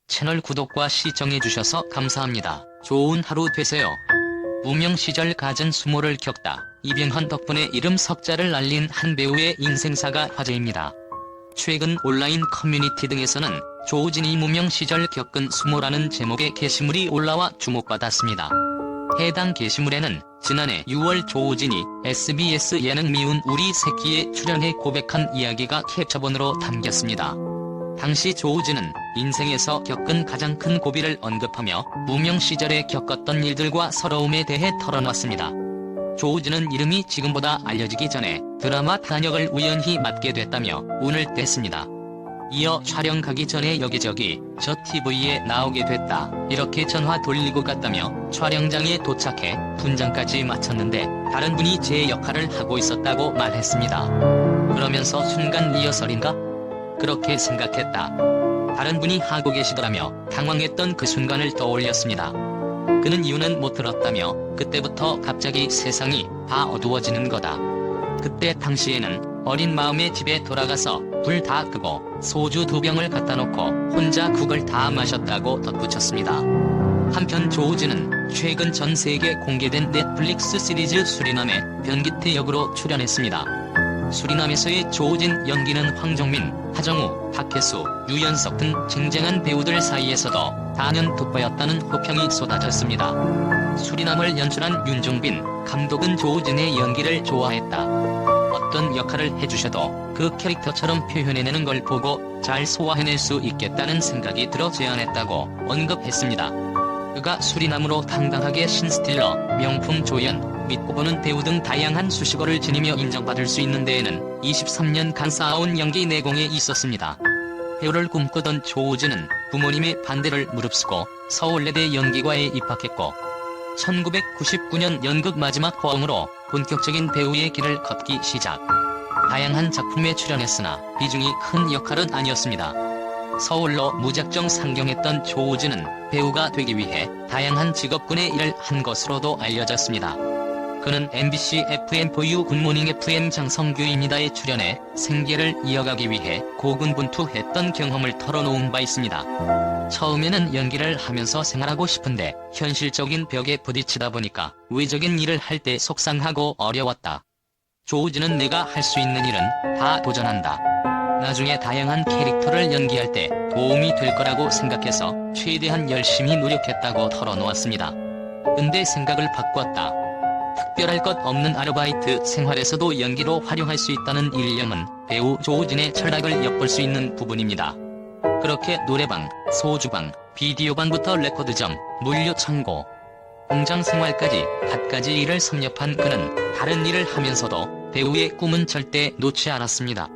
채널 구독과 시청해주셔서 감사합니다. 좋은 하루 되세요. 무명 시절 갖은 수모를 겪다 이병헌 덕분에 이름 석자를 날린 한 배우의 인생사가 화제입니다. 최근 온라인 커뮤니티 등에서는 조우진이 무명 시절 겪은 수모라는 제목의 게시물이 올라와 주목받았습니다. 해당 게시물에는 지난해 6월 조우진이 SBS 예능 미운 우리 새끼에 출연해 고백한 이야기가 캡처본으로 담겼습니다. 당시 조우진은 인생에서 겪은 가장 큰 고비를 언급하며 무명 시절에 겪었던 일들과 서러움에 대해 털어놨습니다. 조우진은 이름이 지금보다 알려지기 전에 드라마 단역을 우연히 맡게 됐다며 운을 뗐습니다. 이어 촬영 가기 전에 여기저기 저 TV에 나오게 됐다 이렇게 전화 돌리고 갔다며 촬영장에 도착해 분장까지 마쳤는데 다른 분이 제 역할을 하고 있었다고 말했습니다. 그러면서 순간 리허설인가? 그렇게 생각했다. 다른 분이 하고 계시더라며 당황했던 그 순간을 떠올렸습니다. 그는 이유는 못 들었다며 그때부터 갑자기 세상이 다 어두워지는 거다. 그때 당시에는 어린 마음에 집에 돌아가서 불 다 끄고 소주 2병을 갖다 놓고 혼자 국을 다 마셨다고 덧붙였습니다. 한편 조우진은 최근 전 세계 공개된 넷플릭스 시리즈 수리남의 변기태 역으로 출연했습니다. 수리남에서의 조우진 연기는 황정민, 하정우, 박혜수, 유연석 등 쟁쟁한 배우들 사이에서도 단연 돋보였다는 호평이 쏟아졌습니다. 수리남을 연출한 윤종빈 감독은 조우진의 연기를 좋아했다. 어떤 역할을 해주셔도 그 캐릭터처럼 표현해내는 걸 보고 잘 소화해낼 수 있겠다는 생각이 들어 제안했다고 언급했습니다. 그가 수리남으로 당당하게 신스틸러, 명품 조연, 믿고 보는 배우 등 다양한 수식어를 지니며 인정받을 수 있는 데에는 23년간 쌓아온 연기 내공이 있었습니다. 배우를 꿈꾸던 조우진은 부모님의 반대를 무릅쓰고 서울예대 연기과에 입학했고 1999년 연극 마지막 호응으로 본격적인 배우의 길을 걷기 시작. 다양한 작품에 출연했으나 비중이 큰 역할은 아니었습니다. 서울로 무작정 상경했던 조우진은 배우가 되기 위해 다양한 직업군의 일을 한 것으로도 알려졌습니다. 그는 MBC FM4U 굿모닝 FM 장성규입니다에 출연해 생계를 이어가기 위해 고군분투했던 경험을 털어놓은 바 있습니다. 처음에는 연기를 하면서 생활하고 싶은데 현실적인 벽에 부딪히다 보니까 외적인 일을 할 때 속상하고 어려웠다. 조우진은 내가 할 수 있는 일은 다 도전한다. 나중에 다양한 캐릭터를 연기할 때 도움이 될 거라고 생각해서 최대한 열심히 노력했다고 털어놓았습니다. 근데 생각을 바꿨다. 특별할 것 없는 아르바이트 생활에서도 연기로 활용할 수 있다는 일념은 배우 조우진의 철학을 엿볼 수 있는 부분입니다. 그렇게 노래방, 소주방, 비디오방부터 레코드점, 물류창고, 공장 생활까지 갖가지 일을 섭렵한 그는 다른 일을 하면서도 배우의 꿈은 절대 놓지 않았습니다.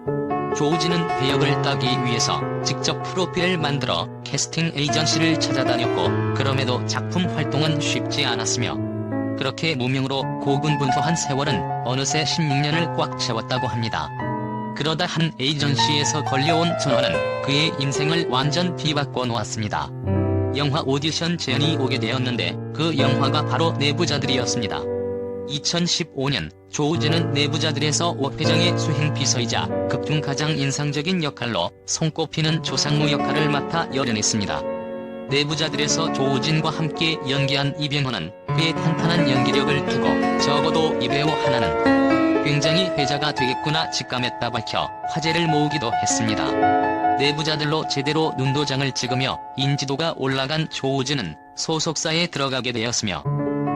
조우진은 배역을 따기 위해서 직접 프로필을 만들어 캐스팅 에이전시를 찾아다녔고 그럼에도 작품 활동은 쉽지 않았으며 그렇게 무명으로 고군분투한 세월은 어느새 16년을 꽉 채웠다고 합니다. 그러다 한 에이전시에서 걸려온 전화는 그의 인생을 완전 뒤바꿔 놓았습니다. 영화 오디션 제안이 오게 되었는데 그 영화가 바로 내부자들이었습니다. 2015년 조우진은 내부자들에서 오 회장의 수행비서이자 극중 가장 인상적인 역할로 손꼽히는 조상무 역할을 맡아 열연했습니다. 내부자들에서 조우진과 함께 연기한 이병헌은 그의 탄탄한 연기력을 두고 적어도 이 배우 하나는 굉장히 회자가 되겠구나 직감했다 밝혀 화제를 모으기도 했습니다. 내부자들로 제대로 눈도장을 찍으며 인지도가 올라간 조우진은 소속사에 들어가게 되었으며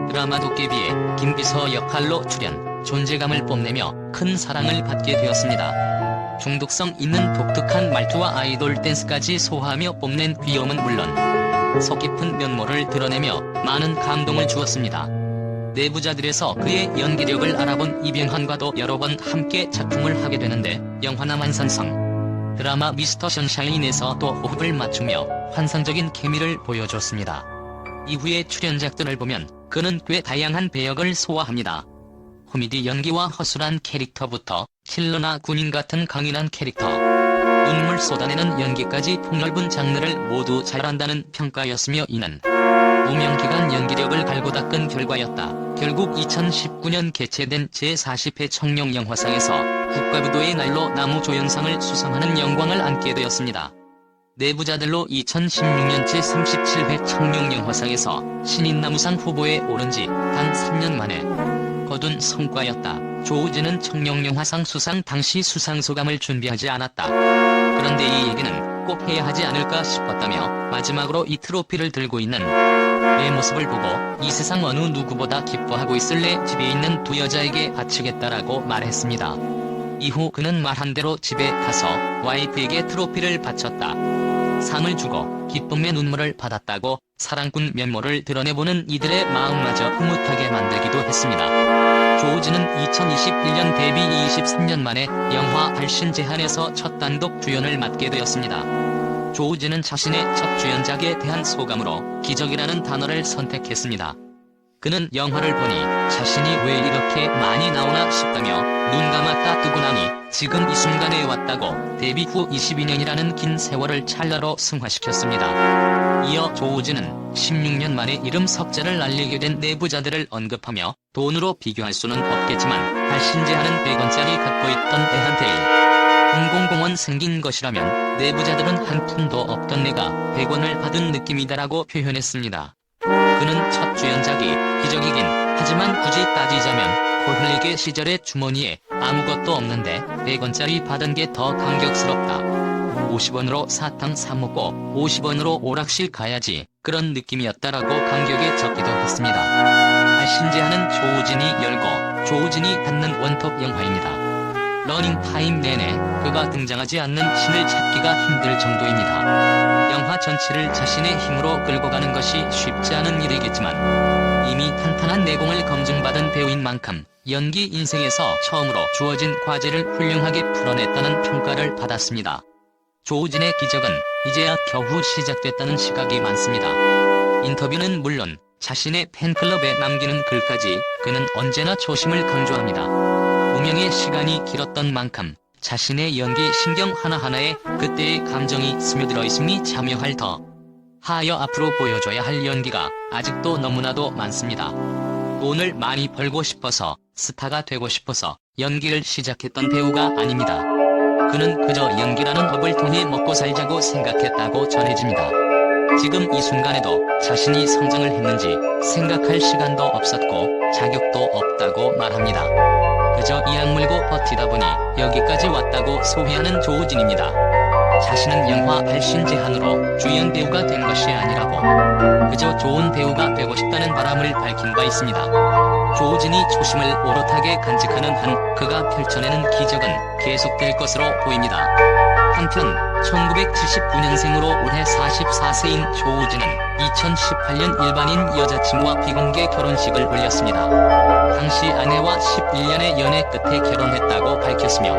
드라마 도깨비의 김비서 역할로 출연, 존재감을 뽐내며 큰 사랑을 받게 되었습니다. 중독성 있는 독특한 말투와 아이돌 댄스까지 소화하며 뽐낸 귀여움은 물론 속 깊은 면모를 드러내며 많은 감동을 주었습니다. 내부자들에서 그의 연기력을 알아본 이병헌과도 여러 번 함께 작품을 하게 되는데 영화나 만산성, 드라마 미스터 션샤인에서 또 호흡을 맞추며 환상적인 케미를 보여줬습니다. 이후의 출연작들을 보면 그는 꽤 다양한 배역을 소화합니다. 코미디 연기와 허술한 캐릭터부터 킬러나 군인 같은 강인한 캐릭터, 눈물 쏟아내는 연기까지 폭넓은 장르를 모두 잘한다는 평가였으며 이는 무명기간 연기력을 갈고 닦은 결과였다. 결국 2019년 개최된 제40회 청룡영화상에서 국가부도의 날로 나무조연상을 수상하는 영광을 안게 되었습니다. 내부자들로 2016년 제37회 청룡영화상에서 신인나무상 후보에 오른 지 단 3년 만에 거둔 성과였다. 조우진은 청룡영화상 수상 당시 수상소감을 준비하지 않았다. 그런데 이 얘기는 꼭 해야 하지 않을까 싶었다며 마지막으로 이 트로피를 들고 있는 내 모습을 보고 이 세상 어느 누구보다 기뻐하고 있을래 집에 있는 두 여자에게 바치겠다라고 말했습니다. 이후 그는 말한 대로 집에 가서 와이프에게 트로피를 바쳤다. 상을 주고 기쁨의 눈물을 받았다고 사랑꾼 면모를 드러내보는 이들의 마음마저 흐뭇하게 만들기도 했습니다. 조우진은 2021년 데뷔 23년 만에 영화 발신 제한에서 첫 단독 주연을 맡게 되었습니다. 조우진은 자신의 첫 주연작에 대한 소감으로 기적이라는 단어를 선택했습니다. 그는 영화를 보니 자신이 왜 이렇게 많이 나오나 싶다며 눈 감았다 뜨고 나니 지금 이 순간에 왔다고 데뷔 후 22년이라는 긴 세월을 찰나로 승화시켰습니다. 이어 조우진은 16년 만에 이름 석자를 날리게 된 내부자들을 언급하며 돈으로 비교할 수는 없겠지만 발신 제한은 100원짜리 갖고 있던 애한테 공공공원 생긴 것이라면 내부자들은 한 푼도 없던 내가 100원을 받은 느낌이다라고 표현했습니다. 그는 첫 주연작이 기적이긴 하지만 굳이 따지자면 코흘리게 시절의 주머니에 아무것도 없는데 100원짜리 받은 게 더 감격스럽다. 50원으로 사탕 사 먹고 50원으로 오락실 가야지 그런 느낌이었다라고 감격에 적기도 했습니다. 발신 제한은 조우진이 열고 조우진이 닫는 원톱 영화입니다. 러닝타임 내내 그가 등장하지 않는 신을 찾기가 힘들 정도입니다. 영화 전체를 자신의 힘으로 끌고 가는 것이 쉽지 않은 일이겠지만 이미 탄탄한 내공을 검증받은 배우인 만큼 연기 인생에서 처음으로 주어진 과제를 훌륭하게 풀어냈다는 평가를 받았습니다. 조우진의 기적은 이제야 겨우 시작됐다는 시각이 많습니다. 인터뷰는 물론 자신의 팬클럽에 남기는 글까지 그는 언제나 초심을 강조합니다. 무명의 시간이 길었던 만큼 자신의 연기 신경 하나하나에 그때의 감정이 스며들어 있음이 자명할 더 하여 앞으로 보여줘야 할 연기가 아직도 너무나도 많습니다. 돈을 많이 벌고 싶어서 스타가 되고 싶어서 연기를 시작했던 배우가 아닙니다. 그는 그저 연기라는 업을 통해 먹고 살자고 생각했다고 전해집니다. 지금 이 순간에도 자신이 성장을 했는지 생각할 시간도 없었고 자격도 없다고 말합니다. 그저 이악 물고 버티다 보니 여기까지 왔다고 소회하는 조우진입니다. 자신은 영화 발신 제한으로 주연 배우가 된 것이 아니라고 그저 좋은 배우가 되고 싶다는 바람을 밝힌 바 있습니다. 조우진이 초심을 오롯하게 간직하는 한 그가 펼쳐내는 기적은 계속될 것으로 보입니다. 한편 1979년생으로 올해 44세인 조우진은 2018년 일반인 여자친구와 비공개 결혼식을 올렸습니다. 당시 아내와 11년의 연애 끝에 결혼했다고 밝혔으며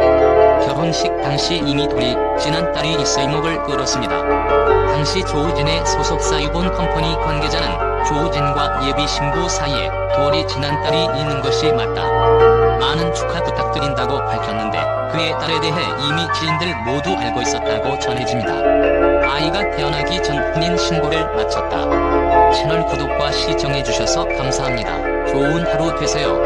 결혼식 당시 이미 둘이 지난 딸이 있어 이목을 끌었습니다. 당시 조우진의 소속사 유본 컴퍼니 관계자는 조우진과 예비 신부 사이에 둘이 지난 딸이 있는 것이 맞다. 많은 축하 부탁드린다고 밝혔는데 그의 딸에 대해 이미 지인들 모두 알고 있었다고 전해집니다. 아이가 태어나기 전 혼인 신고를 마쳤다. 채널 구독과 시청해주셔서 감사합니다. 좋은 하루 되세요.